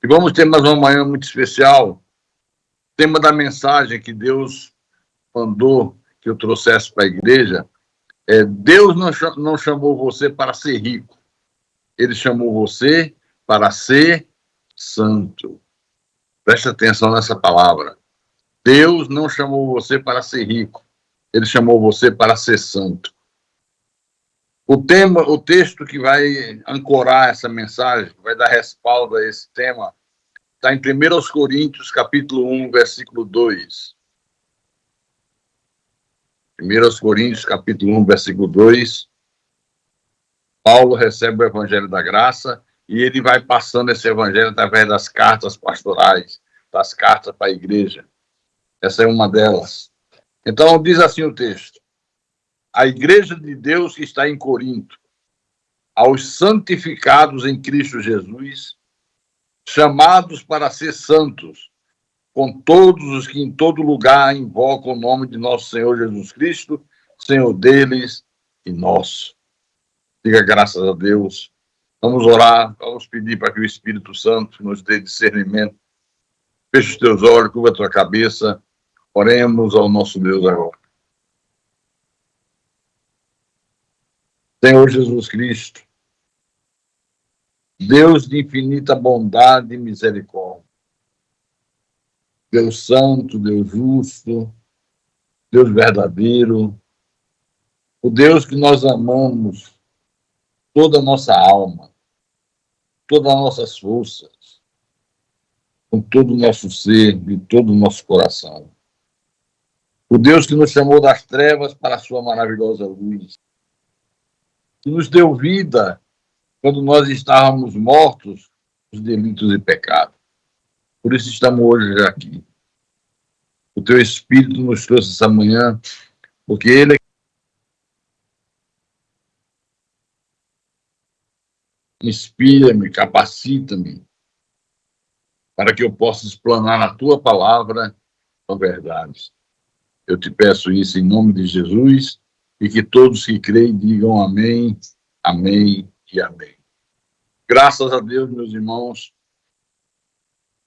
E vamos ter mais uma manhã muito especial. O tema da mensagem que Deus mandou que eu trouxesse para a igreja é: Deus não chamou você para ser rico. Ele chamou você para ser santo. Preste atenção nessa palavra. Deus não chamou você para ser rico. Ele chamou você para ser santo. O texto que vai ancorar essa mensagem, vai dar respaldo a esse tema, está em 1 Coríntios, capítulo 1, versículo 2. 1 Coríntios, capítulo 1, versículo 2. Paulo recebe o evangelho da graça e ele vai passando esse evangelho através das cartas pastorais, das cartas para a igreja. Essa é uma delas. Então, diz assim o texto: a igreja de Deus que está em Corinto, aos santificados em Cristo Jesus, chamados para ser santos, com todos os que em todo lugar invocam o nome de nosso Senhor Jesus Cristo, Senhor deles e nosso. Diga graças a Deus. Vamos orar, vamos pedir para que o Espírito Santo nos dê discernimento. Feche os teus olhos, curva a tua cabeça. Oremos ao nosso Deus agora. Senhor Jesus Cristo, Deus de infinita bondade e misericórdia, Deus santo, Deus justo, Deus verdadeiro, o Deus que nós amamos, toda a nossa alma, todas as nossas forças, com todo o nosso ser e todo o nosso coração. O Deus que nos chamou das trevas para a sua maravilhosa luz, que nos deu vida quando nós estávamos mortos dos delitos e pecados. Por isso estamos hoje aqui. O teu Espírito nos trouxe essa manhã, porque ele inspira-me, capacita-me, para que eu possa explanar a tua palavra com verdades. Eu te peço isso em nome de Jesus, e que todos que creem digam amém, amém e amém. Graças a Deus, meus irmãos.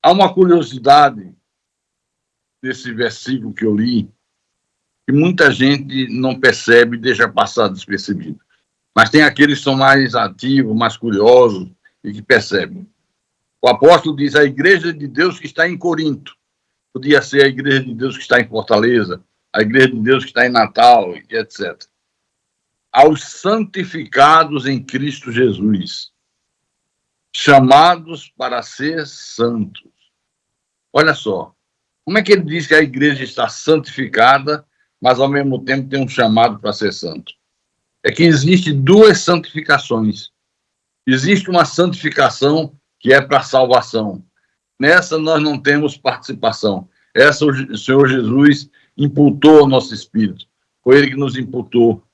Há uma curiosidade desse versículo que eu li, que muita gente não percebe e deixa passar despercebido. Mas tem aqueles que são mais ativos, mais curiosos e que percebem. O apóstolo diz: a igreja de Deus que está em Corinto. Podia ser a igreja de Deus que está em Fortaleza, a igreja de Deus que está em Natal, e etc. Aos santificados em Cristo Jesus, chamados para ser santos. Olha só, como é que ele diz que a igreja está santificada, mas ao mesmo tempo tem um chamado para ser santo? É que existe duas santificações. Existe uma santificação que é para a salvação. Nessa nós não temos participação. Essa o Senhor Jesus imputou ao nosso espírito. Foi ele que nos imputou.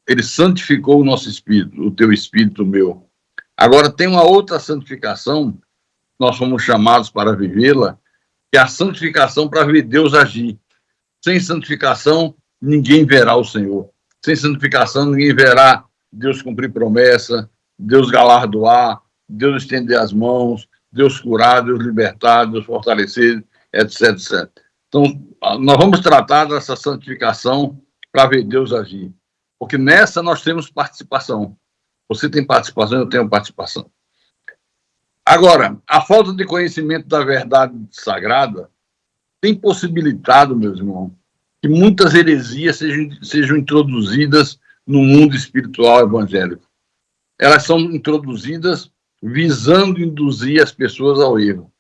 Ele santificou o nosso espírito, o teu espírito, o meu. Agora tem uma outra santificação, nós fomos chamados para vivê-la, que é a santificação para ver Deus agir. Sem santificação, ninguém verá o Senhor. Sem santificação, ninguém verá Deus cumprir promessa, Deus galardoar, Deus estender as mãos, Deus curar, Deus libertar, Deus fortalecer, etc, etc. Então, nós vamos tratar dessa santificação para ver Deus agir. Porque nessa nós temos participação. Você tem participação, eu tenho participação. Agora, a falta de conhecimento da verdade sagrada tem possibilitado, meus irmãos, que muitas heresias sejam introduzidas no mundo espiritual evangélico. Elas são introduzidas visando induzir as pessoas ao erro.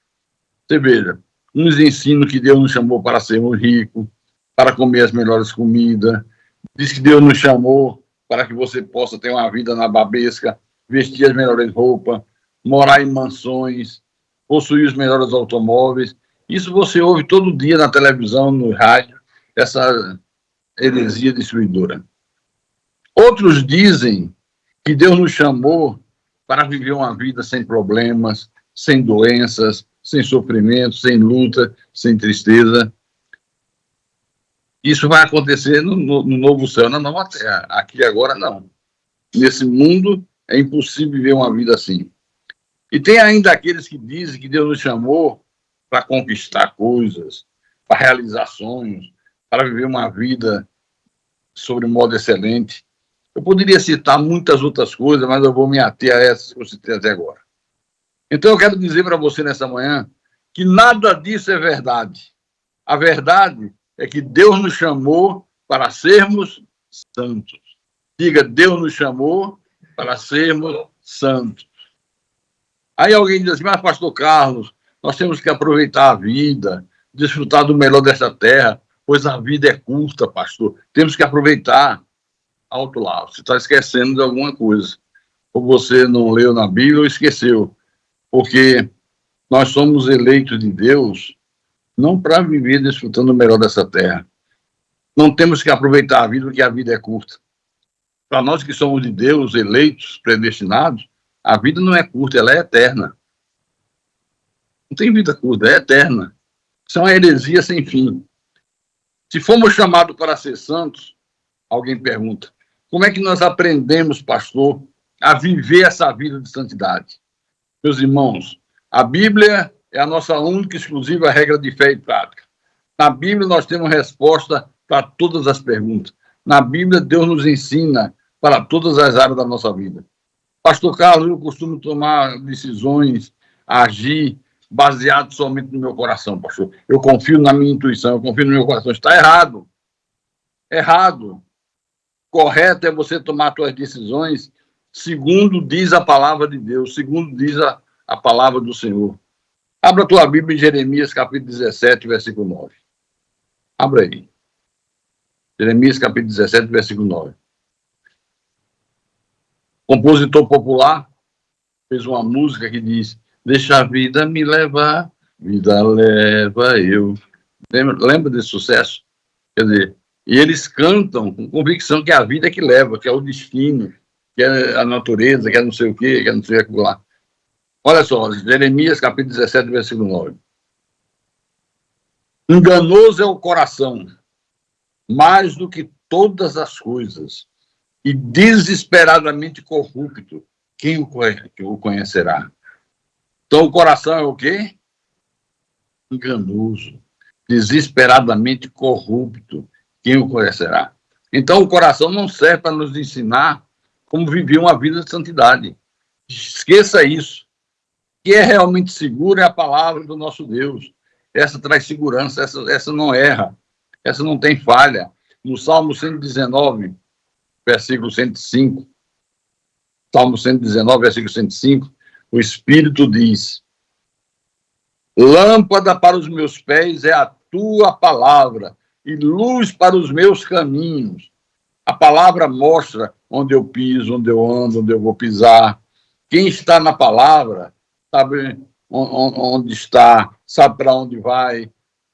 Você veja, uns ensinam que Deus nos chamou para sermos ricos, para comer as melhores comidas, diz que Deus nos chamou para que você possa ter uma vida na babesca, vestir as melhores roupas, morar em mansões, possuir os melhores automóveis. Isso você ouve todo dia na televisão, no rádio, essa heresia destruidora. Outros dizem que Deus nos chamou para viver uma vida sem problemas, sem doenças, sem sofrimento, sem luta, sem tristeza. Isso vai acontecer no novo céu, na nova terra. Aqui agora, não. Nesse mundo, é impossível viver uma vida assim. E tem ainda aqueles que dizem que Deus nos chamou para conquistar coisas, para realizar sonhos, para viver uma vida sobre modo excelente. Eu poderia citar muitas outras coisas, mas eu vou me ater a essas que eu citei até agora. Então, eu quero dizer para você nessa manhã que nada disso é verdade. A verdade é que Deus nos chamou para sermos santos. Diga, Deus nos chamou para sermos santos. Aí alguém diz assim, mas pastor Carlos, nós temos que aproveitar a vida, desfrutar do melhor dessa terra, pois a vida é curta, pastor. Temos que aproveitar. Alto lá, você está esquecendo de alguma coisa. Ou você não leu na Bíblia ou esqueceu. Porque nós somos eleitos de Deus não para viver desfrutando o melhor dessa terra. Não temos que aproveitar a vida porque a vida é curta. Para nós que somos de Deus, eleitos, predestinados, a vida não é curta, ela é eterna. Não tem vida curta, é eterna. Isso é uma heresia sem fim. Se formos chamados para ser santos, alguém pergunta, como é que nós aprendemos, pastor, a viver essa vida de santidade? Meus irmãos, a Bíblia é a nossa única e exclusiva regra de fé e prática. Na Bíblia nós temos resposta para todas as perguntas. Na Bíblia Deus nos ensina para todas as áreas da nossa vida. Pastor Carlos, eu costumo tomar decisões, agir baseado somente no meu coração, pastor. Eu confio na minha intuição, eu confio no meu coração. Está errado. Errado. Correto é você tomar suas decisões segundo diz a palavra de Deus, segundo diz a palavra do Senhor. Abra a tua Bíblia em Jeremias, capítulo 17, versículo 9. Abra aí. Jeremias, capítulo 17, versículo 9. Compositor popular fez uma música que diz: deixa a vida me levar, vida leva eu. Lembra desse sucesso? Quer dizer, e eles cantam com convicção que é a vida que leva, que é o destino, que é a natureza, que é não sei o quê, que é não sei o que lá. Olha só, Jeremias, capítulo 17, versículo 9. Enganoso é o coração, mais do que todas as coisas, e desesperadamente corrupto, quem o conhecerá? Então, o coração é o quê? Enganoso, desesperadamente corrupto, quem o conhecerá? Então, o coração não serve para nos ensinar como viver uma vida de santidade. Esqueça isso. O que é realmente seguro é a palavra do nosso Deus. Essa traz segurança, essa não erra, essa não tem falha. No Salmo 119, versículo 105, Salmo 119, versículo 105, o Espírito diz: lâmpada para os meus pés é a tua palavra e luz para os meus caminhos. A palavra mostra onde eu piso, onde eu ando, onde eu vou pisar. Quem está na palavra sabe onde está, sabe para onde vai,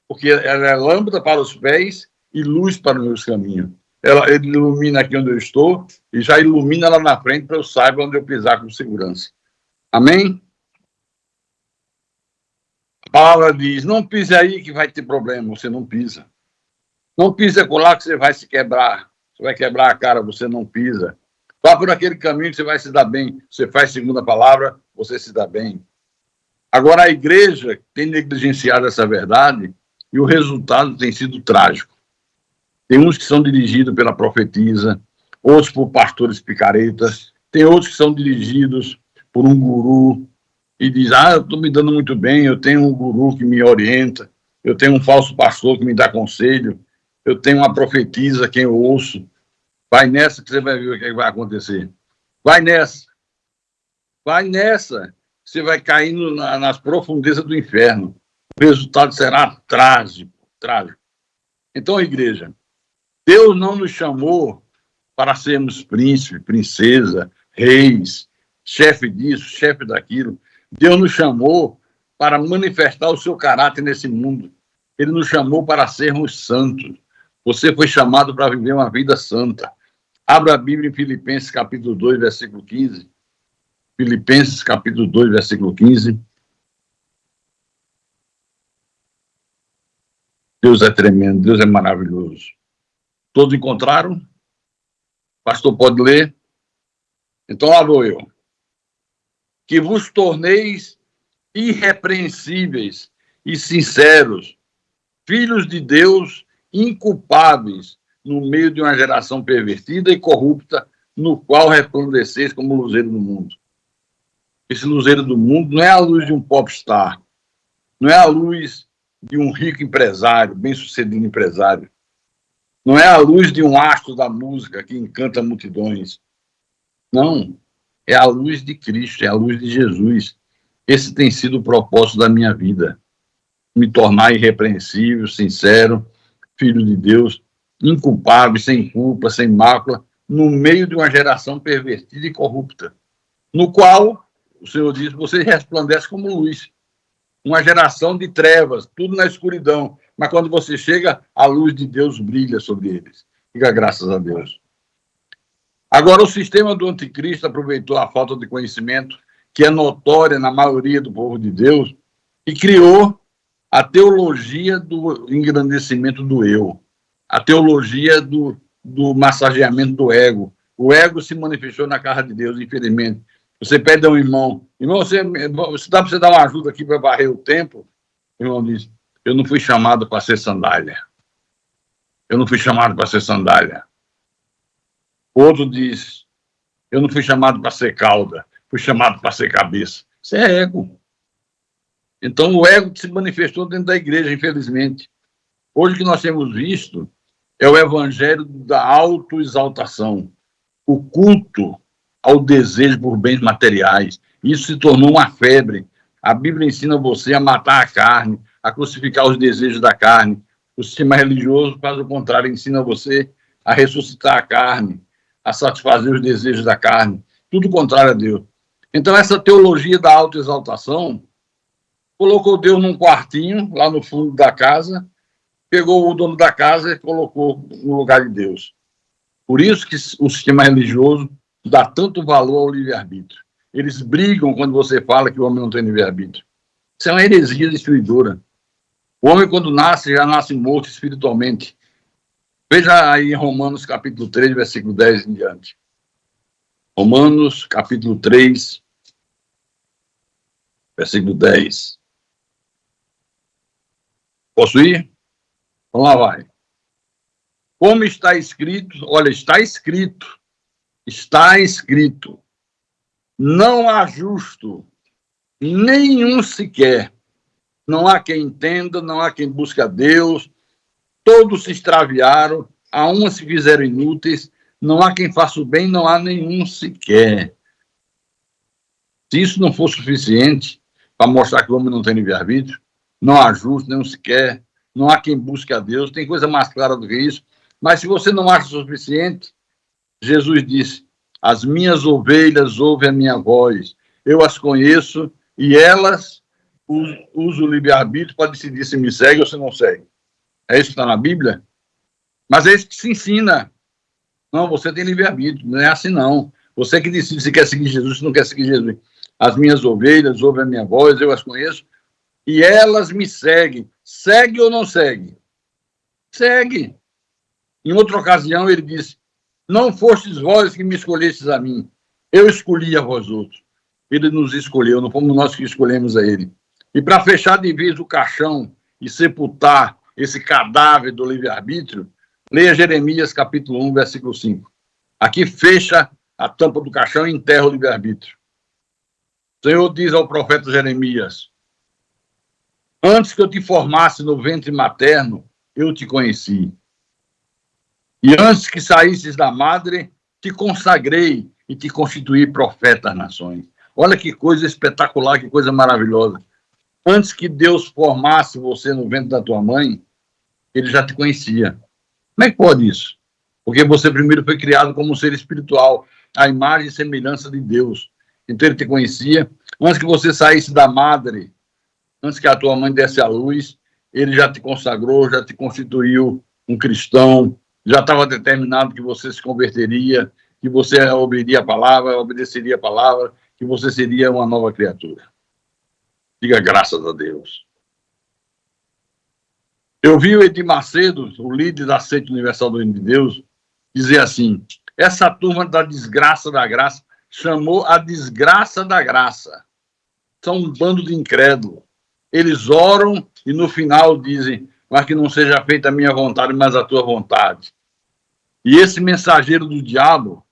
porque ela é lâmpada para os pés e luz para os meus caminhos. Ele ilumina aqui onde eu estou e já ilumina lá na frente para eu saiba onde eu pisar com segurança. Amém? A palavra diz, não pise aí que vai ter problema, você não pisa. Não pise lá que você vai se quebrar. Você vai quebrar a cara, você não pisa. Vá por aquele caminho que você vai se dar bem. Você faz segundo a palavra, você se dá bem. Agora, a igreja tem negligenciado essa verdade e o resultado tem sido trágico. Tem uns que são dirigidos pela profetisa, outros por pastores picaretas, tem outros que são dirigidos por um guru e diz, eu estou me dando muito bem, eu tenho um guru que me orienta, eu tenho um falso pastor que me dá conselho, eu tenho uma profetisa quem eu ouço. Vai nessa que você vai ver o que vai acontecer. Vai nessa. Vai nessa. Você vai caindo nas profundezas do inferno. O resultado será trágico. Trágico. Então, igreja, Deus não nos chamou para sermos príncipe, princesa, reis, chefe disso, chefe daquilo. Deus nos chamou para manifestar o seu caráter nesse mundo. Ele nos chamou para sermos santos. Você foi chamado para viver uma vida santa. Abra a Bíblia em Filipenses, capítulo 2, versículo 15. Filipenses, capítulo 2, versículo 15. Deus é tremendo, Deus é maravilhoso. Todos encontraram? Pastor, pode ler? Então lá vou eu. que vos torneis irrepreensíveis e sinceros, filhos de Deus inculpáveis no meio de uma geração pervertida e corrupta, no qual resplandeceis como luzeiro do mundo. Esse luzeiro do mundo não é a luz de um popstar, não é a luz de um rico empresário, bem-sucedido empresário, não é a luz de um astro da música que encanta multidões. Não, é a luz de Cristo, é a luz de Jesus. Esse tem sido o propósito da minha vida, me tornar irrepreensível, sincero, filho de Deus, inculpável, sem culpa, sem mácula, no meio de uma geração pervertida e corrupta, no qual, o Senhor diz, você resplandece como luz. Uma geração de trevas, tudo na escuridão, mas quando você chega, a luz de Deus brilha sobre eles. Fica graças a Deus. Agora, o sistema do anticristo aproveitou a falta de conhecimento, que é notória na maioria do povo de Deus, e criou a teologia do engrandecimento do eu, a teologia do massageamento do ego. O ego se manifestou na casa de Deus, infelizmente. Você pede a um irmão, você dá para você dar uma ajuda aqui para varrer o templo? O irmão diz, eu não fui chamado para ser sandália. Eu não fui chamado para ser sandália. Outro diz, eu não fui chamado para ser cauda, fui chamado para ser cabeça. Isso é ego. Então, o ego se manifestou dentro da igreja, infelizmente. Hoje o que nós temos visto é o evangelho da autoexaltação, o culto ao desejo por bens materiais. Isso se tornou uma febre. A Bíblia ensina você a matar a carne, a crucificar os desejos da carne. O sistema religioso faz o contrário, ensina você a ressuscitar a carne, a satisfazer os desejos da carne. Tudo contrário a Deus. Então, essa teologia da autoexaltação colocou Deus num quartinho, lá no fundo da casa, pegou o dono da casa e colocou no lugar de Deus. Por isso que o sistema religioso dá tanto valor ao livre-arbítrio. Eles brigam quando você fala que o homem não tem livre-arbítrio. Isso é uma heresia destruidora. O homem, quando nasce, já nasce morto espiritualmente. Veja aí em Romanos, capítulo 3, versículo 10 em diante. Romanos, capítulo 3, versículo 10. Posso ir? Vamos lá, vai. Como está escrito, olha, está escrito, não há justo, nenhum sequer. Não há quem entenda, não há quem busque a Deus, todos se extraviaram, a uns se fizeram inúteis, não há quem faça o bem, não há nenhum sequer. Se isso não for suficiente para mostrar que o homem não tem livre-arbítrio, não há justo, nenhum sequer, não há quem busque a Deus, tem coisa mais clara do que isso. Mas se você não acha suficiente, Jesus disse, as minhas ovelhas ouvem a minha voz, eu as conheço e elas usam o livre-arbítrio para decidir se me segue ou se não segue. É isso que está na Bíblia? Mas é isso que se ensina. Não, você tem livre-arbítrio, não é assim não. Você que decide se quer seguir Jesus, se não quer seguir Jesus. As minhas ovelhas ouvem a minha voz, eu as conheço e elas me seguem. Segue ou não segue? Segue. Em outra ocasião ele disse, não fostes vós que me escolhestes a mim, eu escolhi a vós outros. Ele nos escolheu, não fomos nós que escolhemos a ele. E para fechar de vez o caixão e sepultar esse cadáver do livre-arbítrio, leia Jeremias capítulo 1, versículo 5. Aqui fecha a tampa do caixão e enterra o livre-arbítrio. O Senhor diz ao profeta Jeremias, antes que eu te formasse no ventre materno, eu te conheci. E antes que saísses da madre, te consagrei e te constituí profeta às nações. Olha que coisa espetacular, que coisa maravilhosa. Antes que Deus formasse você no ventre da tua mãe, ele já te conhecia. Como é que pode isso? Porque você primeiro foi criado como um ser espiritual, à imagem e semelhança de Deus. Então ele te conhecia. Antes que você saísse da madre, antes que a tua mãe desse à luz, ele já te consagrou, já te constituiu um cristão, já estava determinado que você se converteria, que você ouviria a palavra, obedeceria a palavra, que você seria uma nova criatura. Diga graças a Deus. Eu vi o Edir Macedo, o líder da Seita Universal do Reino de Deus, dizer assim, essa turma da desgraça da graça chamou a desgraça da graça. São um bando de incrédulos. Eles oram e no final dizem, mas que não seja feita a minha vontade, mas a tua vontade. E esse mensageiro do diabo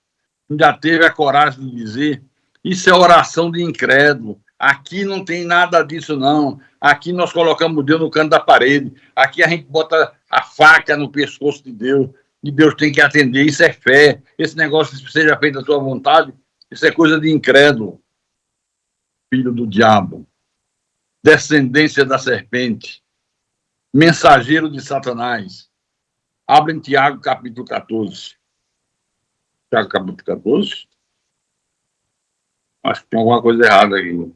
ainda teve a coragem de dizer, isso é oração de incrédulo. Aqui não tem nada disso, não. Aqui nós colocamos Deus no canto da parede. Aqui a gente bota a faca no pescoço de Deus. E Deus tem que atender. Isso é fé. Esse negócio de seja feita a tua vontade, isso é coisa de incrédulo. Filho do diabo. Descendência da serpente. Mensageiro de Satanás. Abre em Tiago, capítulo 14. Tiago, capítulo 14. Acho que tem alguma coisa errada aqui.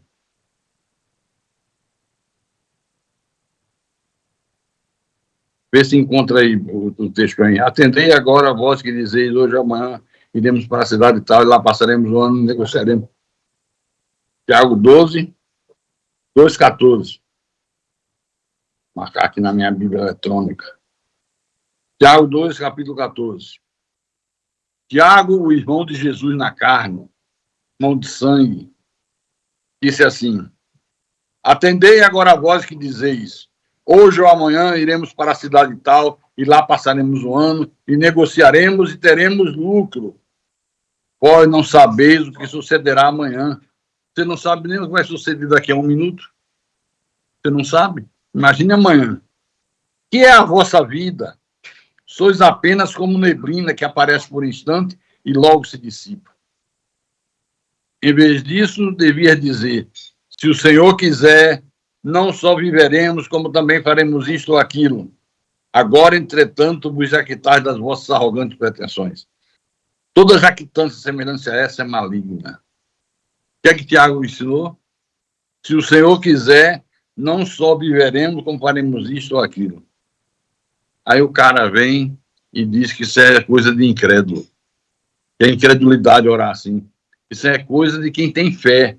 Vê se encontra aí o texto aí. Atendei agora a voz que dizeis, hoje ou amanhã iremos para a cidade tal, e lá passaremos o ano e negociaremos. Tiago 12, 2,14. Marcar aqui na minha Bíblia eletrônica. Tiago 2, capítulo 14. Tiago, o irmão de Jesus na carne, irmão de sangue, disse assim, atendei agora a voz que dizeis, hoje ou amanhã iremos para a cidade tal, e lá passaremos o ano, e negociaremos e teremos lucro. Vós não sabeis o que sucederá amanhã. Você não sabe nem o que vai suceder daqui a um minuto. Você não sabe? Imagine amanhã. Que é a vossa vida? Sois apenas como neblina que aparece por instante e logo se dissipa. Em vez disso, devia dizer, se o Senhor quiser, não só viveremos, como também faremos isto ou aquilo. Agora, entretanto, vos jactais das vossas arrogantes pretensões. Toda jactância semelhante a essa é maligna. O que é que Tiago ensinou? Se o Senhor quiser, não só viveremos, como faremos isto ou aquilo. Aí o cara vem e diz que isso é coisa de incrédulo. Que é incredulidade orar assim. Isso é coisa de quem tem fé,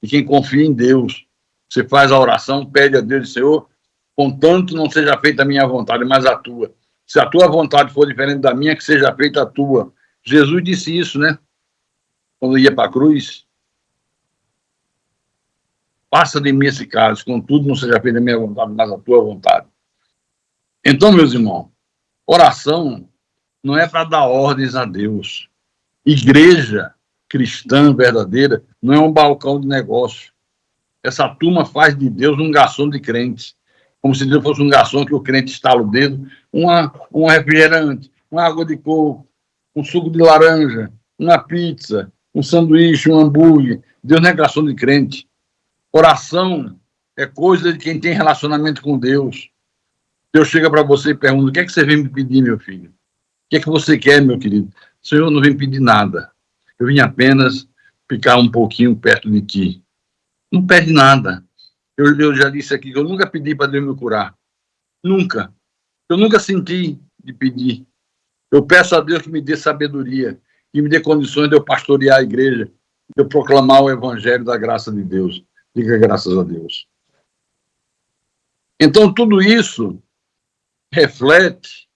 de quem confia em Deus. Você faz a oração, pede a Deus, Senhor, contanto não seja feita a minha vontade, mas a tua. Se a tua vontade for diferente da minha, que seja feita a tua. Jesus disse isso, né? Quando ia para a cruz. Passa de mim esse caso, contudo não seja feita a minha vontade, mas a tua vontade. Então, meus irmãos, oração não é para dar ordens a Deus. Igreja cristã verdadeira não é um balcão de negócio. Essa turma faz de Deus um garçom de crentes. Como se Deus fosse um garçom que o crente estala o dedo, um refrigerante, uma água de coco, um suco de laranja, uma pizza, um sanduíche, um hambúrguer. Deus não é garçom de crente. Oração é coisa de quem tem relacionamento com Deus. Deus chega para você e pergunta, o que é que você vem me pedir, meu filho? O que é que você quer, meu querido? Senhor, eu não vim pedir nada. Eu vim apenas ficar um pouquinho perto de ti. Não pede nada. Eu já disse aqui que eu nunca pedi para Deus me curar. Nunca. Eu nunca senti de pedir. Eu peço a Deus que me dê sabedoria, que me dê condições de eu pastorear a igreja, de eu proclamar o evangelho da graça de Deus. Diga graças a Deus. Então, tudo isso reflete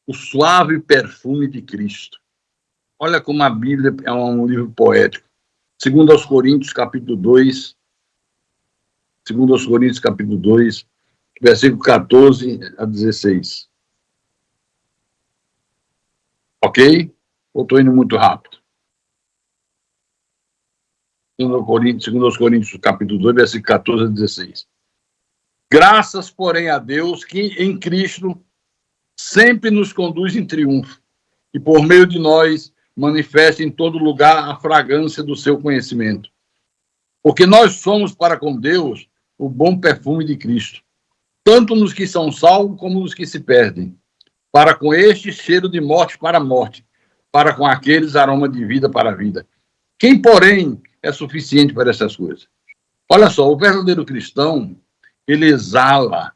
o suave perfume de Cristo. Olha como a Bíblia é um livro poético. Segundo aos Coríntios, capítulo 2, versículo 14 a 16. Ok? Ou estou indo muito rápido? Segundo aos Coríntios, capítulo 2, versículo 14 a 16. Graças, porém, a Deus que em Cristo sempre nos conduz em triunfo e por meio de nós manifesta em todo lugar a fragrância do seu conhecimento. Porque nós somos para com Deus o bom perfume de Cristo, tanto nos que são salvos como nos que se perdem. Para com estes, cheiro de morte para a morte, para com aqueles, aroma de vida para a vida. Quem, porém, é suficiente para essas coisas? Olha só, o verdadeiro cristão, ele exala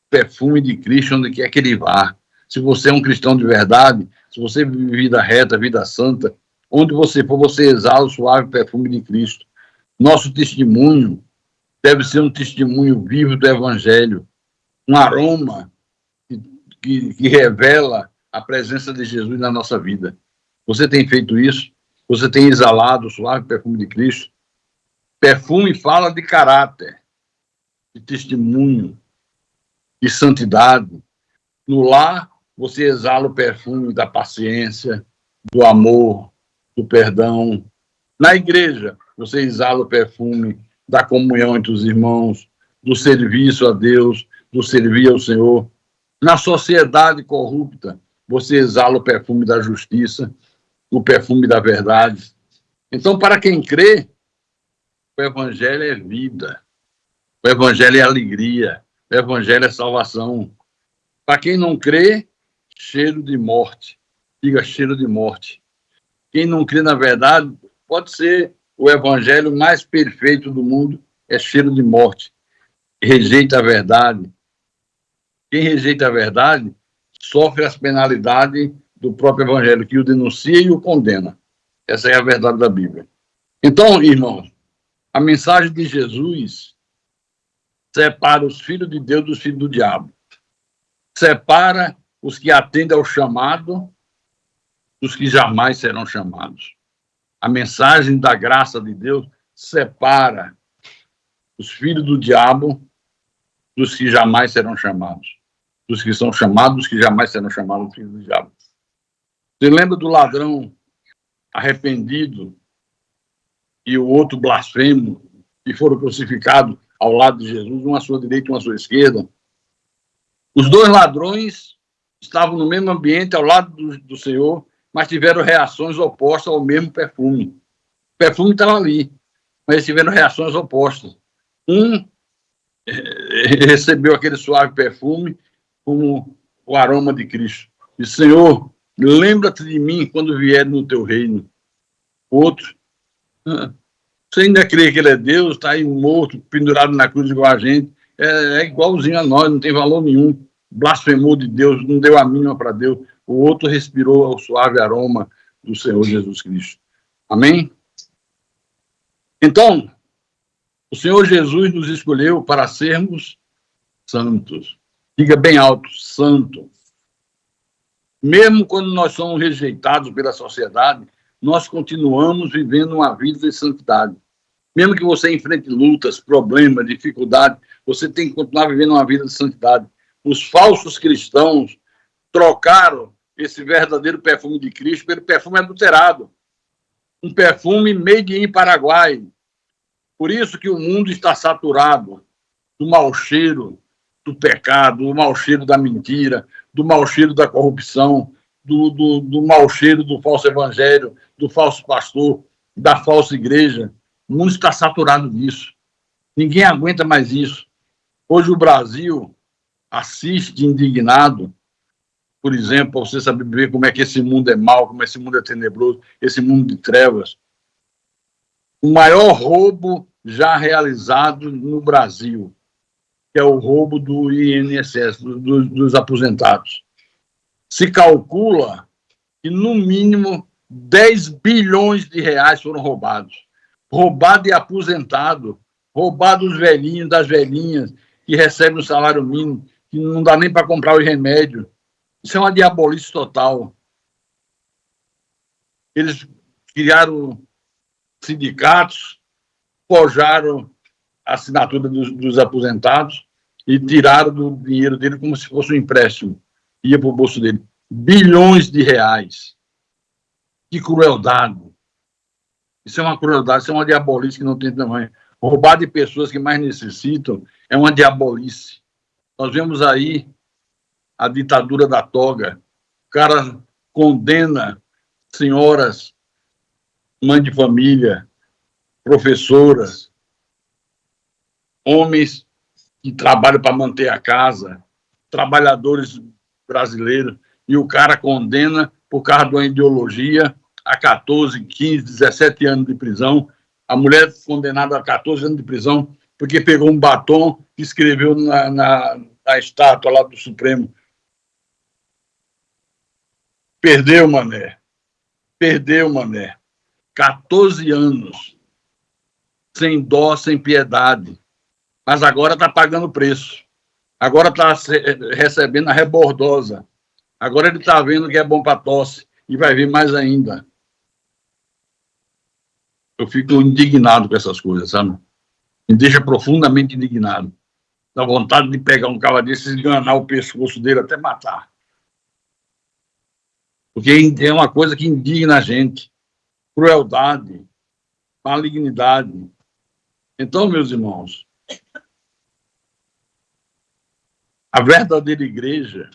perfume de Cristo onde quer que ele vá. Se você é um cristão de verdade, se você vive vida reta, vida santa, onde você for, você exala o suave perfume de Cristo. Nosso testemunho deve ser um testemunho vivo do Evangelho, um aroma que revela a presença de Jesus na nossa vida. Você tem feito isso? você tem exalado o suave perfume de Cristo. Perfume fala de caráter, de testemunho, de santidade. No lar, você exala o perfume da paciência, do amor, do perdão. Na igreja, você exala o perfume da comunhão entre os irmãos, do serviço a Deus, do servir ao Senhor. Na sociedade corrupta, você exala o perfume da justiça, o perfume da verdade. Então, para quem crê, o evangelho é vida, o evangelho é alegria, o evangelho é salvação. Para quem não crê, cheiro de morte. Diga cheiro de morte. Quem não crê na verdade, pode ser o evangelho mais perfeito do mundo, é cheiro de morte. Rejeita a verdade. Quem rejeita a verdade sofre as penalidades do próprio evangelho, que o denuncia e o condena. Essa é a verdade da Bíblia. Então, irmãos, a mensagem de Jesus separa os filhos de Deus dos filhos do diabo. Separa os que atendem ao chamado dos que jamais serão chamados. A mensagem da graça de Deus separa os filhos do diabo dos que jamais serão chamados. Dos que são chamados, dos que jamais serão chamados filhos do diabo. Você lembra do ladrão arrependido e o outro blasfemo que foram crucificados ao lado de Jesus, um à sua direita e um à sua esquerda? Os dois ladrões estavam no mesmo ambiente, ao lado do Senhor, mas tiveram reações opostas ao mesmo perfume. O perfume estava ali, mas eles tiveram reações opostas. Um recebeu aquele suave perfume como o aroma de Cristo. Disse: Senhor, lembra-te de mim quando vier no teu reino. Outro, você ainda crê que ele é Deus, está aí morto, pendurado na cruz igual a gente, é igualzinho a nós, não tem valor nenhum, blasfemou de Deus, não deu a mínima para Deus. O outro respirou o suave aroma do Senhor Jesus Cristo. Amém? Então, o Senhor Jesus nos escolheu para sermos santos. Diga bem alto, santo. Mesmo quando nós somos rejeitados pela sociedade, nós continuamos vivendo uma vida de santidade. Mesmo que você enfrente lutas, problemas, dificuldades, você tem que continuar vivendo uma vida de santidade. Os falsos cristãos trocaram esse verdadeiro perfume de Cristo pelo perfume adulterado. Um perfume made in Paraguai. Por isso que o mundo está saturado do mau cheiro do pecado, do mau cheiro da mentira, do mau cheiro da corrupção, do mau cheiro do falso evangelho, do falso pastor, da falsa igreja. O mundo está saturado disso. Ninguém aguenta mais isso. Hoje o Brasil assiste indignado, por exemplo, para você saber ver como é que esse mundo é mau, como esse mundo é tenebroso, esse mundo de trevas. O maior roubo já realizado no Brasil, que é o roubo do INSS, dos aposentados. Se calcula que, no mínimo, 10 bilhões de reais foram roubados. Roubado de aposentado, roubado dos velhinhos, das velhinhas, que recebem o salário mínimo, que não dá nem para comprar o remédio. Isso é uma diabolice total. Eles criaram sindicatos, forjaram a assinatura dos aposentados e tiraram do dinheiro dele como se fosse um empréstimo. Ia para o bolso dele. Bilhões de reais. Que crueldade. Isso é uma crueldade, isso é uma diabolice que não tem tamanho. Roubar de pessoas que mais necessitam é uma diabolice. Nós vemos aí a ditadura da toga. O cara condena senhoras, mães de família, professoras, homens que trabalham para manter a casa, trabalhadores brasileiros, e o cara condena por causa de uma ideologia a 14, 15, 17 anos de prisão. A mulher condenada a 14 anos de prisão porque pegou um batom e escreveu na estátua lá do Supremo. Perdeu, mané. Perdeu, mané. 14 anos. Sem dó, sem piedade. Mas agora está pagando preço. Agora está recebendo a rebordosa. Agora ele está vendo que é bom para tosse. E vai vir mais ainda. Eu fico indignado com essas coisas, sabe? Me deixa profundamente indignado. Dá vontade de pegar um cara desse e esganar o pescoço dele até matar. Porque é uma coisa que indigna a gente. Crueldade, malignidade. Então, meus irmãos, a verdadeira igreja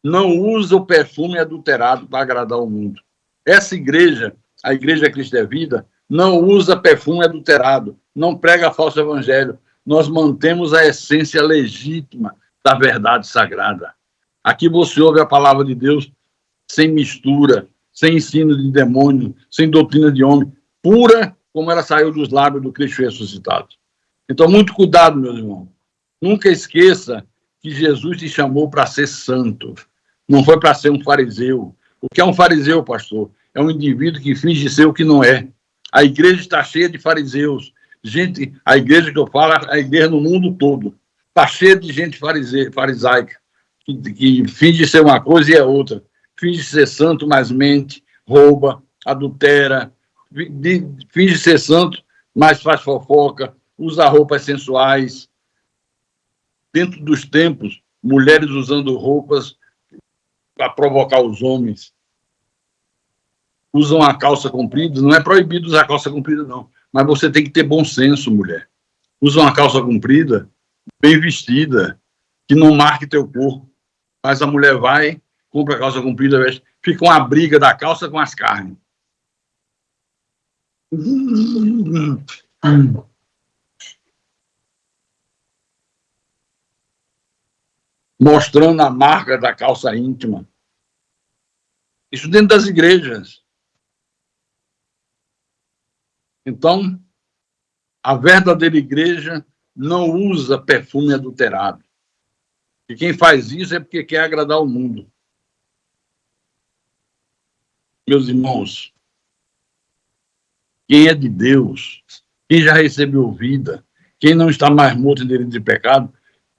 não usa o perfume adulterado para agradar o mundo. Essa igreja, a Igreja Cristo é Vida, não usa perfume adulterado, não prega falso evangelho. Nós mantemos a essência legítima da verdade sagrada. Aqui você ouve a palavra de Deus sem mistura, sem ensino de demônio, sem doutrina de homem, pura como ela saiu dos lábios do Cristo ressuscitado. Então, muito cuidado, meus irmãos. Nunca esqueça que Jesus te chamou para ser santo. Não foi para ser um fariseu. O que é um fariseu, pastor? É um indivíduo que finge ser o que não é. A igreja está cheia de fariseus. Gente, a igreja que eu falo, a igreja no mundo todo, está cheia de gente farisaica, que finge ser uma coisa e é outra. Finge ser santo, mas mente, rouba, adultera, finge ser santo, mas faz fofoca, usa roupas sensuais. Dentro dos templos, mulheres usando roupas para provocar os homens. Usam a calça comprida, não é proibido usar calça comprida, não. Mas você tem que ter bom senso, mulher. Usa uma calça comprida, bem vestida, que não marque teu corpo. Mas a mulher vai, compra a calça comprida, veste, fica uma briga da calça com as carnes. Mostrando a marca da calça íntima. Isso dentro das igrejas. Então, a verdadeira igreja não usa perfume adulterado. E quem faz isso é porque quer agradar o mundo. Meus irmãos, quem é de Deus, quem já recebeu vida, quem não está mais morto em delito de pecado,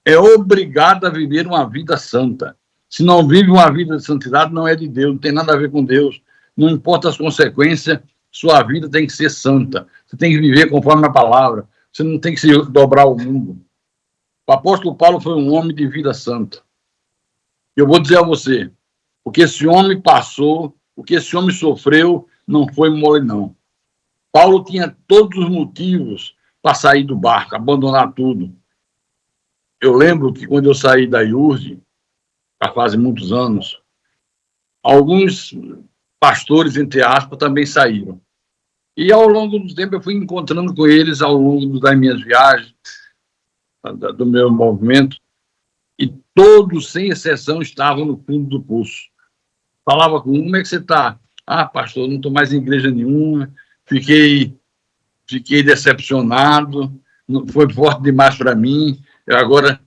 é obrigado a viver uma vida santa. Se não vive uma vida de santidade, não é de Deus, não tem nada a ver com Deus. Não importa as consequências, sua vida tem que ser santa. Você tem que viver conforme a palavra. Você não tem que se dobrar ao mundo. O apóstolo Paulo foi um homem de vida santa. Eu vou dizer a você, o que esse homem passou, o que esse homem sofreu, não foi mole, não. Paulo tinha todos os motivos para sair do barco, abandonar tudo. Eu lembro que quando eu saí da IURD, já faz muitos anos, alguns pastores, entre aspas, também saíram. E ao longo do tempo eu fui encontrando com eles ao longo das minhas viagens, do meu movimento, e todos, sem exceção, estavam no fundo do poço. Falava com um, como é que você está? Ah, pastor, não estou mais em igreja nenhuma, fiquei decepcionado, foi forte demais para mim, agora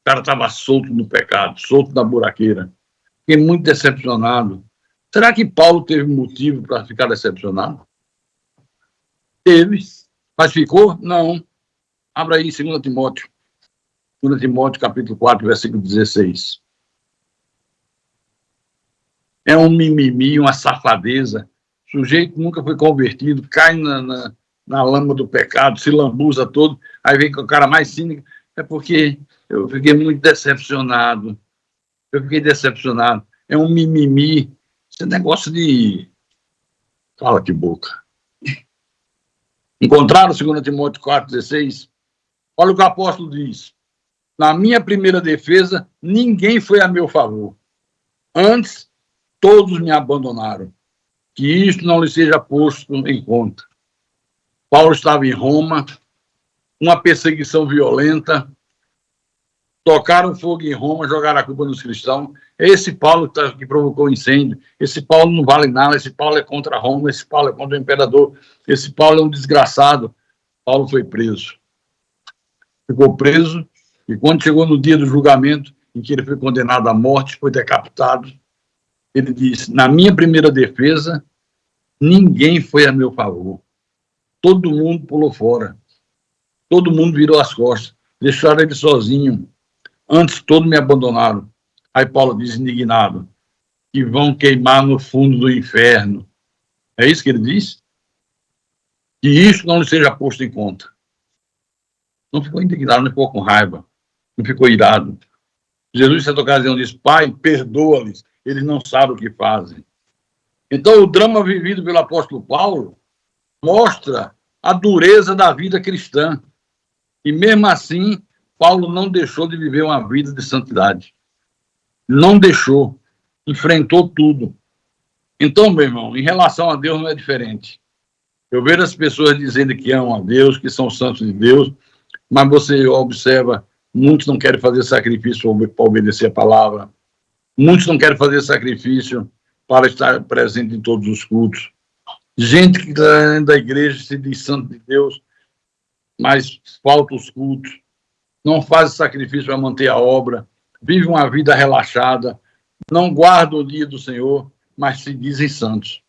o cara estava solto no pecado, solto na buraqueira. Fiquei muito decepcionado. Será que Paulo teve motivo para ficar decepcionado? Teve. Mas ficou? Não. Abra aí 2 Timóteo. 2 Timóteo, capítulo 4, versículo 16. É um mimimi, uma safadeza. O sujeito nunca foi convertido, cai na lama do pecado, se lambuza todo, aí vem com o cara mais cínico. É porque eu fiquei muito decepcionado. É um mimimi. Esse negócio de... Fala que boca. Encontraram 2 Timóteo 4,16? Olha o que o apóstolo diz. Na minha primeira defesa, ninguém foi a meu favor. Antes, todos me abandonaram. Que isto não lhe seja posto em conta. Paulo estava em Roma, uma perseguição violenta, tocaram fogo em Roma, jogaram a culpa nos cristãos. É esse Paulo que provocou o incêndio. Esse Paulo não vale nada, esse Paulo é contra Roma, esse Paulo é contra o imperador, esse Paulo é um desgraçado. Paulo foi preso. Ficou preso, e quando chegou no dia do julgamento, em que ele foi condenado à morte, foi decapitado, ele disse, na minha primeira defesa, ninguém foi a meu favor. Todo mundo pulou fora. Todo mundo virou as costas. Deixaram ele sozinho. Antes, todos me abandonaram. Aí Paulo diz, indignado, que vão queimar no fundo do inferno. É isso que ele diz? que isso não lhe seja posto em conta. Não ficou indignado, não ficou com raiva, não ficou irado. Jesus, em certa ocasião, diz: Pai, perdoa-lhes, eles não sabem o que fazem. Então, o drama vivido pelo apóstolo Paulo mostra a dureza da vida cristã. E, mesmo assim, Paulo não deixou de viver uma vida de santidade. Não deixou. Enfrentou tudo. Então, meu irmão, em relação a Deus não é diferente. Eu vejo as pessoas dizendo que amam a Deus, que são santos de Deus, mas você observa, muitos não querem fazer sacrifício para obedecer a palavra. Muitos não querem fazer sacrifício para estar presente em todos os cultos. Gente que está dentro da igreja se diz santo de Deus, mas falta os cultos. Não faz sacrifício para manter a obra. Vive uma vida relaxada. Não guarda o dia do Senhor, mas se dizem santos.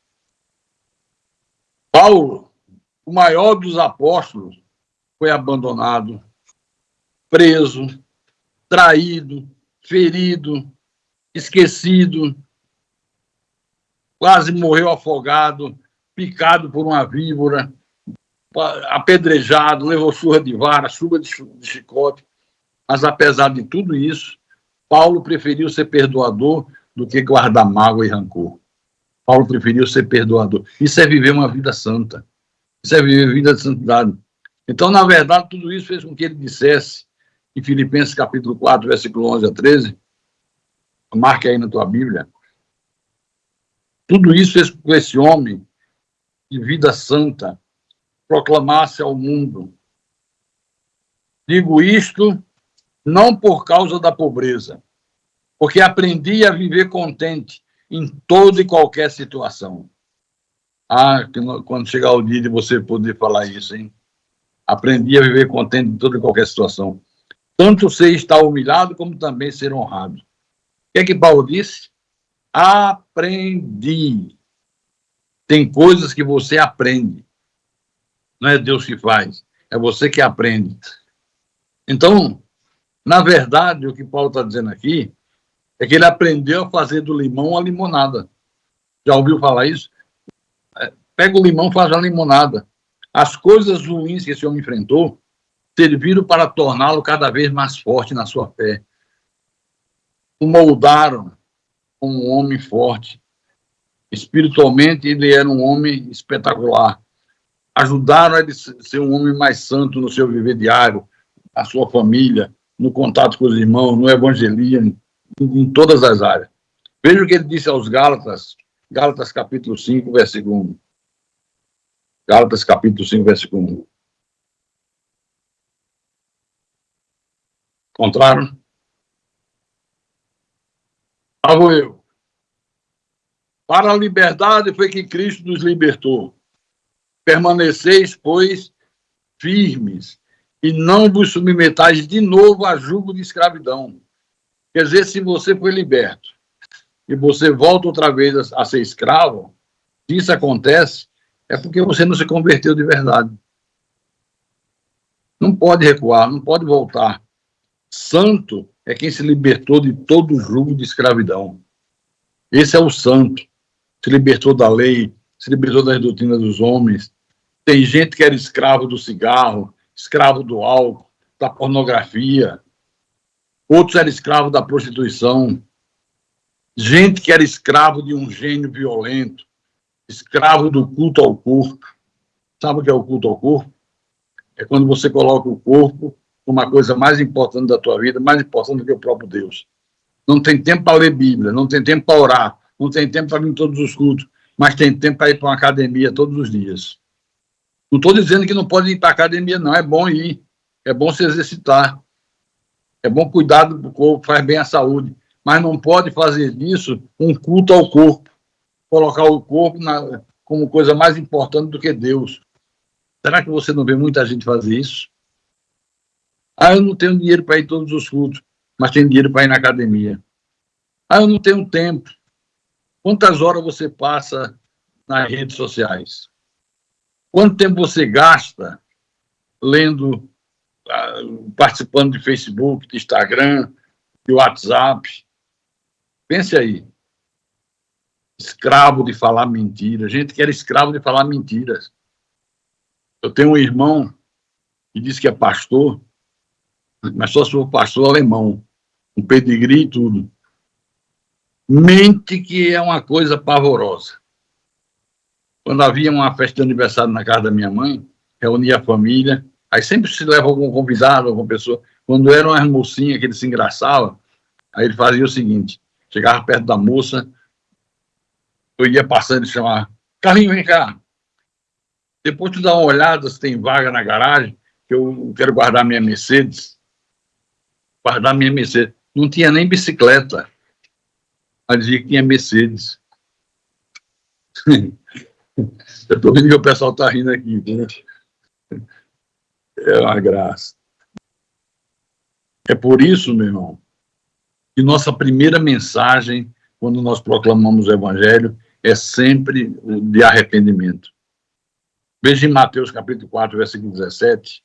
Paulo, o maior dos apóstolos, foi abandonado, preso, traído, ferido, esquecido, quase morreu afogado, picado por uma víbora, apedrejado, levou surra de vara, surra de chicote. Mas, apesar de tudo isso, Paulo preferiu ser perdoador do que guardar mágoa e rancor. Paulo preferiu ser perdoador. Isso é viver uma vida santa. Isso é viver uma vida de santidade. Então, na verdade, tudo isso fez com que ele dissesse, em Filipenses capítulo 4, versículo 11 a 13, marque aí na tua Bíblia, tudo isso fez com que esse homem de vida santa proclamasse ao mundo: digo isto não por causa da pobreza, porque aprendi a viver contente em toda e qualquer situação. Quando chegar o dia de você poder falar isso, hein? Aprendi a viver contente em toda e qualquer situação. Tanto ser estar humilhado, como também ser honrado. O que é que Paulo disse? Aprendi. Tem coisas que você aprende. Não é Deus que faz, é você que aprende. Então, na verdade, o que Paulo está dizendo aqui é que ele aprendeu a fazer do limão a limonada. Já ouviu falar isso? Pega o limão e faz a limonada. As coisas ruins que esse homem enfrentou serviram para torná-lo cada vez mais forte na sua fé. O moldaram como um homem forte. Espiritualmente, ele era um homem espetacular. Ajudaram ele a ser um homem mais santo no seu viver diário, na sua família, no contato com os irmãos, no evangelismo, em todas as áreas. Veja o que ele disse aos Gálatas, Gálatas capítulo 5, versículo 1. Gálatas capítulo 5, versículo 1. Encontraram? Lá vou eu. Para a liberdade foi que Cristo nos libertou. Permaneceis, pois, firmes, e não vos submetais de novo a jugo de escravidão. Quer dizer, se você foi liberto e você volta outra vez a ser escravo, se isso acontece, é porque você não se converteu de verdade. Não pode recuar, não pode voltar. Santo é quem se libertou de todo o jugo de escravidão. Esse é o santo. Se libertou da lei, se libertou das doutrinas dos homens. Tem gente que era escravo do cigarro, escravo do álcool, da pornografia. Outros eram escravos da prostituição. Gente que era escravo de um gênio violento, escravo do culto ao corpo. Sabe o que é o culto ao corpo? É quando você coloca o corpo como uma coisa mais importante da tua vida, mais importante do que o próprio Deus. Não tem tempo para ler Bíblia, não tem tempo para orar, não tem tempo para vir em todos os cultos, mas tem tempo para ir para uma academia todos os dias. Não estou dizendo que não pode ir para a academia, não. É bom ir, é bom se exercitar, é bom cuidar do corpo, faz bem à saúde, mas não pode fazer disso um culto ao corpo, colocar o corpo como coisa mais importante do que Deus. Será que você não vê muita gente fazer isso? Eu não tenho dinheiro para ir todos os cultos, mas tenho dinheiro para ir na academia. Eu não tenho tempo. Quantas horas você passa nas redes sociais? Quanto tempo você gasta lendo, participando de Facebook, de Instagram, de WhatsApp? Pense aí. Escravo de falar mentira. Gente que era escravo de falar mentiras. Eu tenho um irmão que diz que é pastor, mas só se for pastor alemão, com pedigree e tudo. Mente que é uma coisa pavorosa. Quando havia uma festa de aniversário na casa da minha mãe, reunia a família, aí sempre se leva algum convidado, alguma pessoa. Quando eram as mocinhas que ele se engraçava, aí ele fazia o seguinte, chegava perto da moça, eu ia passando e chamava, Carlinhos, vem cá. Depois tu dá uma olhada se tem vaga na garagem, que eu quero guardar minha Mercedes. Guardar minha Mercedes. Não tinha nem bicicleta. Mas dizia que tinha Mercedes. Eu estou vendo que o pessoal está rindo aqui. Né? É uma graça. É por isso, meu irmão, que nossa primeira mensagem, quando nós proclamamos o Evangelho, é sempre de arrependimento. Veja em Mateus capítulo 4, versículo 17.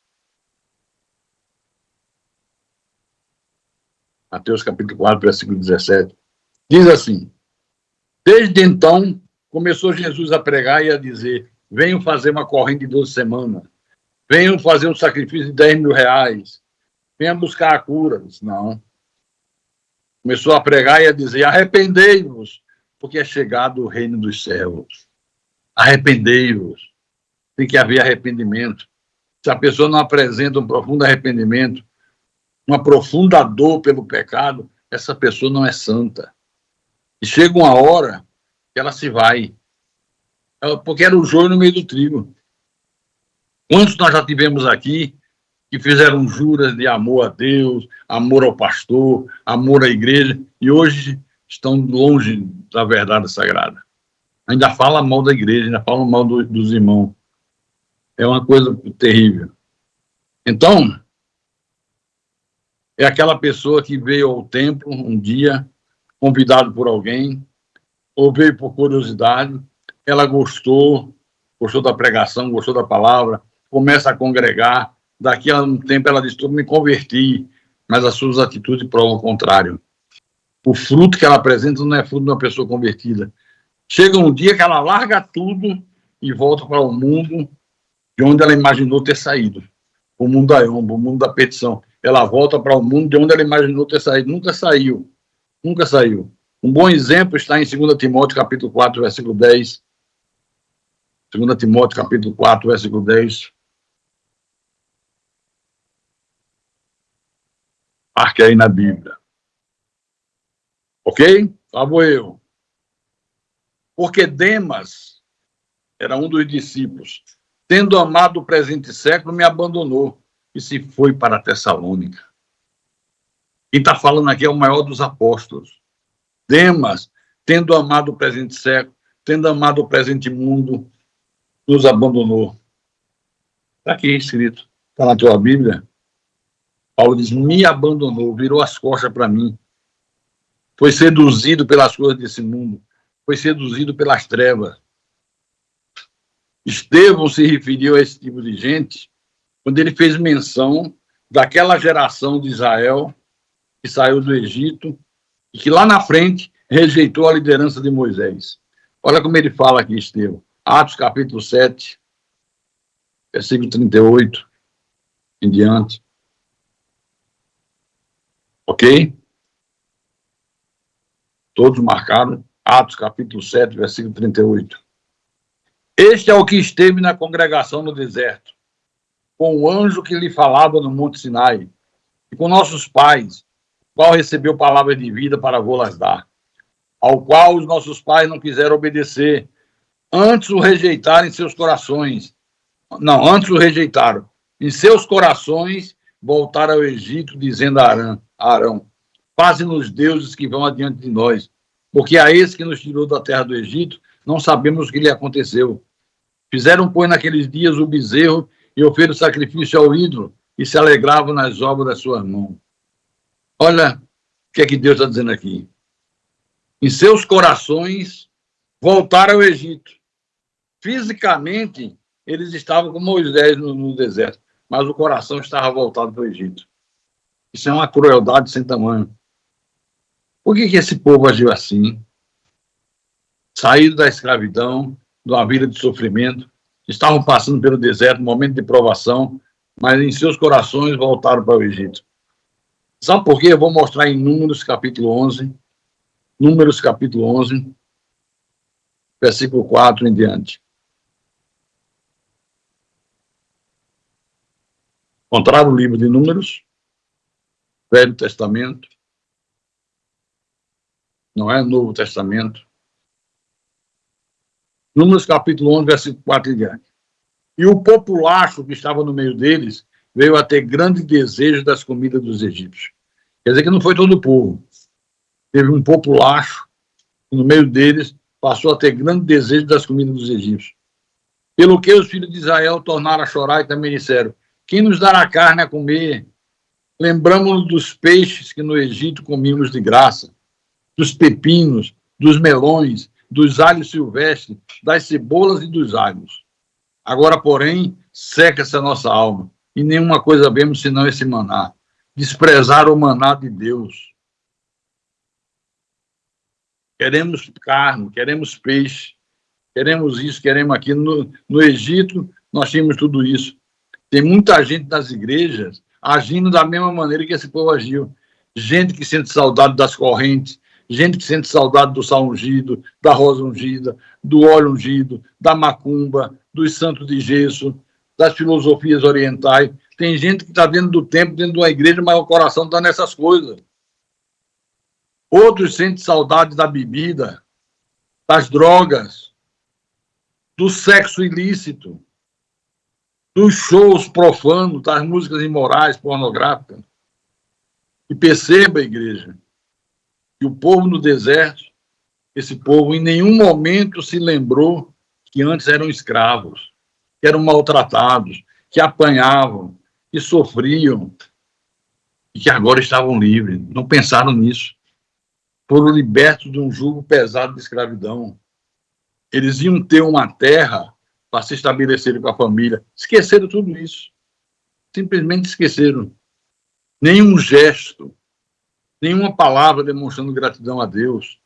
Mateus capítulo 4, versículo 17. Diz assim, desde então, começou Jesus a pregar e a dizer, venham fazer uma corrente de 12 semanas, venham fazer um sacrifício de 10 mil reais, venham buscar a cura. Disse, não. Começou a pregar e a dizer, arrependei-vos, porque é chegado o reino dos céus. Arrependei-vos. Tem que haver arrependimento. Se a pessoa não apresenta um profundo arrependimento, uma profunda dor pelo pecado, essa pessoa não é santa. E chega uma hora que ela se vai. Porque era o joio no meio do trigo. Quantos nós já tivemos aqui que fizeram juras de amor a Deus, amor ao pastor, amor à igreja, e hoje estão longe da verdade sagrada. Ainda fala mal da igreja, ainda fala mal dos irmãos. É uma coisa terrível. Então, é aquela pessoa que veio ao templo um dia, convidado por alguém, ou veio por curiosidade, ela gostou da pregação, gostou da palavra, começa a congregar, daqui a um tempo ela diz, eu me converti, mas as suas atitudes provam o contrário. O fruto que ela apresenta não é fruto de uma pessoa convertida. Chega um dia que ela larga tudo e volta para o mundo de onde ela imaginou ter saído. O mundo da Yomba, o mundo da petição. Ela volta para o mundo de onde ela imaginou ter saído. Nunca saiu. Nunca saiu. Um bom exemplo está em 2 Timóteo, capítulo 4, versículo 10. 2 Timóteo, capítulo 4, versículo 10. Marque aí na Bíblia. Ok? Lá vou eu. Porque Demas era um dos discípulos. Tendo amado o presente século, me abandonou e se foi para a Tessalônica. Quem está falando aqui é o maior dos apóstolos. Demas, tendo amado o presente século, tendo amado o presente mundo, nos abandonou. Está aqui escrito. Está na tua Bíblia. Paulo diz, me abandonou, virou as costas para mim. Foi seduzido pelas coisas desse mundo. Foi seduzido pelas trevas. Estevão se referiu a esse tipo de gente quando ele fez menção daquela geração de Israel que saiu do Egito e que lá na frente rejeitou a liderança de Moisés. Olha como ele fala aqui, Estevão. Atos capítulo 7, versículo 38 em diante. Ok? Todos marcaram. Atos capítulo 7, versículo 38. Este é o que esteve na congregação no deserto, com o anjo que lhe falava no Monte Sinai, e com nossos pais, o qual recebeu palavras de vida para vô-las dar, ao qual os nossos pais não quiseram obedecer, antes o rejeitaram em seus corações. Não, antes o rejeitaram. Em seus corações voltaram ao Egito, dizendo a Arão, faze-nos deuses que vão adiante de nós, porque a esse que nos tirou da terra do Egito, não sabemos o que lhe aconteceu. Fizeram, pois, naqueles dias o bezerro e ofereceram sacrifício ao ídolo e se alegravam nas obras das suas mãos. Olha o que é que Deus está dizendo aqui. Em seus corações voltaram ao Egito. Fisicamente, eles estavam com Moisés no deserto, mas o coração estava voltado para o Egito. Isso é uma crueldade sem tamanho. Por que esse povo agiu assim? Saído da escravidão, de uma vida de sofrimento, estavam passando pelo deserto, momento de provação, mas em seus corações voltaram para o Egito. Sabe por quê? Eu vou mostrar em Números, capítulo 11, versículo 4 em diante. Encontraram o livro de Números, Velho Testamento, não é Novo Testamento. Números capítulo 11, versículo 4 em diante. E o populacho que estava no meio deles veio a ter grande desejo das comidas dos egípcios. Quer dizer que não foi todo o povo. Teve um populacho que no meio deles passou a ter grande desejo das comidas dos egípcios. Pelo que os filhos de Israel tornaram a chorar e também disseram: quem nos dará carne a comer? Lembramos-nos dos peixes que no Egito comíamos de graça, dos pepinos, dos melões, dos alhos silvestres, das cebolas e dos alhos. Agora, porém, seca-se a nossa alma, e nenhuma coisa vemos senão esse maná. Desprezar o maná de Deus. Queremos carne, queremos peixe, queremos isso, queremos aquilo. No Egito, nós tínhamos tudo isso. Tem muita gente das igrejas agindo da mesma maneira que esse povo agiu. Gente que sente saudade das correntes, gente que sente saudade do sal ungido, da rosa ungida, do óleo ungido, da macumba, dos santos de gesso, das filosofias orientais. Tem gente que está dentro do templo, dentro de uma igreja, mas o coração está nessas coisas. Outros sentem saudade da bebida, das drogas, do sexo ilícito, dos shows profanos, das músicas imorais, pornográficas. E perceba, igreja, que o povo no deserto, esse povo em nenhum momento se lembrou que antes eram escravos, que eram maltratados, que apanhavam, que sofriam e que agora estavam livres. Não pensaram nisso. Foram libertos de um jugo pesado de escravidão. Eles iam ter uma terra para se estabelecerem com a família. Esqueceram tudo isso. Simplesmente esqueceram. Nenhum gesto, nenhuma palavra demonstrando gratidão a Deus.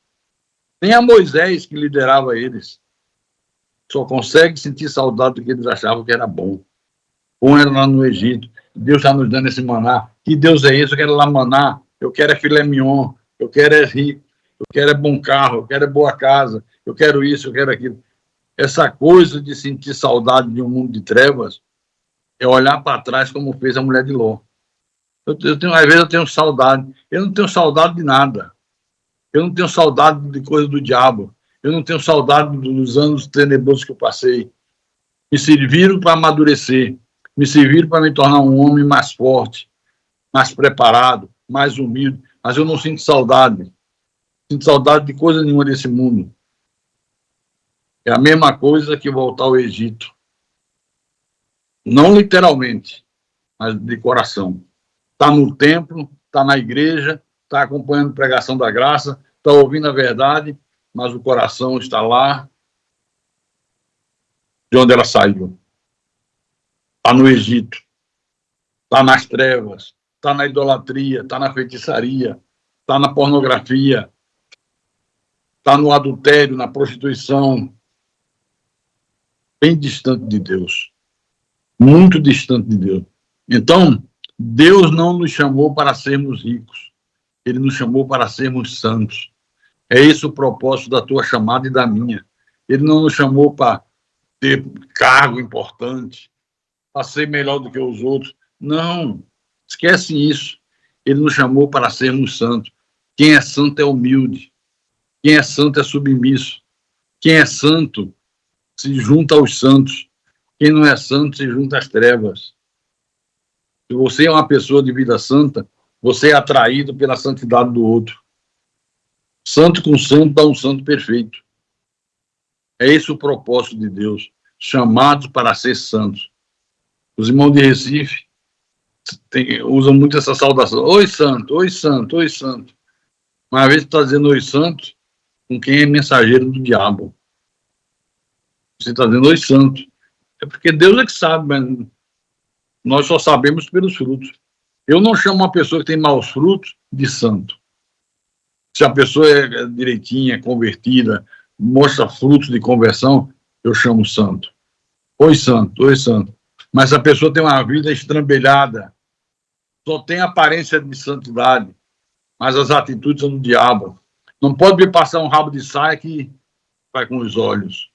Nem a Moisés, que liderava eles. Só consegue sentir saudade do que eles achavam que era bom. Bom era lá no Egito. Deus está nos dando esse maná. Que Deus é esse? Eu quero lá maná. Eu quero é filé mignon. Eu quero é rico. Eu quero é bom carro. Eu quero é boa casa. Eu quero isso, eu quero aquilo. Essa coisa de sentir saudade de um mundo de trevas é olhar para trás como fez a mulher de Ló. Às vezes eu tenho saudade. Eu não tenho saudade de nada. Eu não tenho saudade de coisa do diabo. Eu não tenho saudade dos anos tenebrosos que eu passei. Me serviram para amadurecer. Me serviram para me tornar um homem mais forte, mais preparado, mais humilde. Mas eu não sinto saudade. Sinto saudade de coisa nenhuma desse mundo. É a mesma coisa que voltar ao Egito. Não literalmente, mas de coração. Está no templo, está na igreja, está acompanhando a pregação da graça, está ouvindo a verdade, mas o coração está lá de onde ela saiu. Está no Egito, está nas trevas, está na idolatria, está na feitiçaria, está na pornografia, está no adultério, na prostituição, bem distante de Deus, muito distante de Deus. Então, Deus não nos chamou para sermos ricos, Ele nos chamou para sermos santos. É esse o propósito da tua chamada e da minha. Ele não nos chamou para ter cargo importante, para ser melhor do que os outros. Não, esquece isso. Ele nos chamou para sermos santos. Quem é santo é humilde. Quem é santo é submisso. Quem é santo se junta aos santos. Quem não é santo se junta às trevas. Se você é uma pessoa de vida santa, você é atraído pela santidade do outro. Santo com santo dá um santo perfeito. É esse o propósito de Deus, chamados para ser santos. Os irmãos de Recife usam muito essa saudação. Oi, santo, oi, santo, oi, santo. Mas às vezes está dizendo oi, santo, com quem é mensageiro do diabo. Você está dizendo oi, santo. É porque Deus é que sabe, mas nós só sabemos pelos frutos. Eu não chamo uma pessoa que tem maus frutos de santo. Se a pessoa é direitinha, convertida, mostra frutos de conversão, eu chamo santo. Oi, santo, oi, santo. Mas a pessoa tem uma vida estrambelhada, só tem aparência de santidade, mas as atitudes são do diabo. Não pode me passar um rabo de saia que vai com os olhos.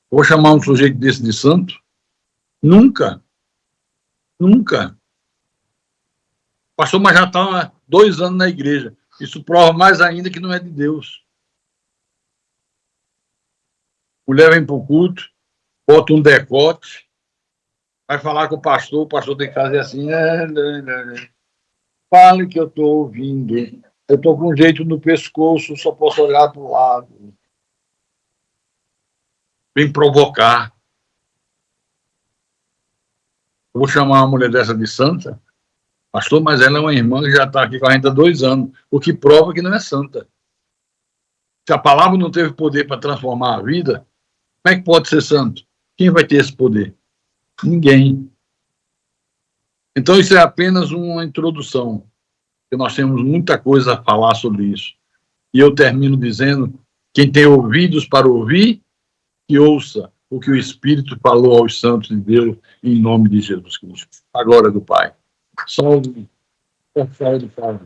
Vou chamar um sujeito desse de santo? Nunca. Nunca. Pastor, mas já está 2 anos na igreja. Isso prova mais ainda que não é de Deus. Mulher vem para o culto, bota um decote, vai falar com o pastor tem que fazer assim. Fale que eu estou ouvindo. Eu estou com um jeito no pescoço, só posso olhar para o lado. Vem provocar. Eu vou chamar uma mulher dessa de santa? Pastor, mas ela é uma irmã que já está aqui com a gente há 2 anos, o que prova que não é santa. Se a palavra não teve poder para transformar a vida, como é que pode ser santo? Quem vai ter esse poder? Ninguém. Então, isso é apenas uma introdução, porque nós temos muita coisa a falar sobre isso. E eu termino dizendo, quem tem ouvidos para ouvir, que ouça o que o Espírito falou aos santos de Deus, em nome de Jesus Cristo. A glória do Pai. Salve. Salve do Pai.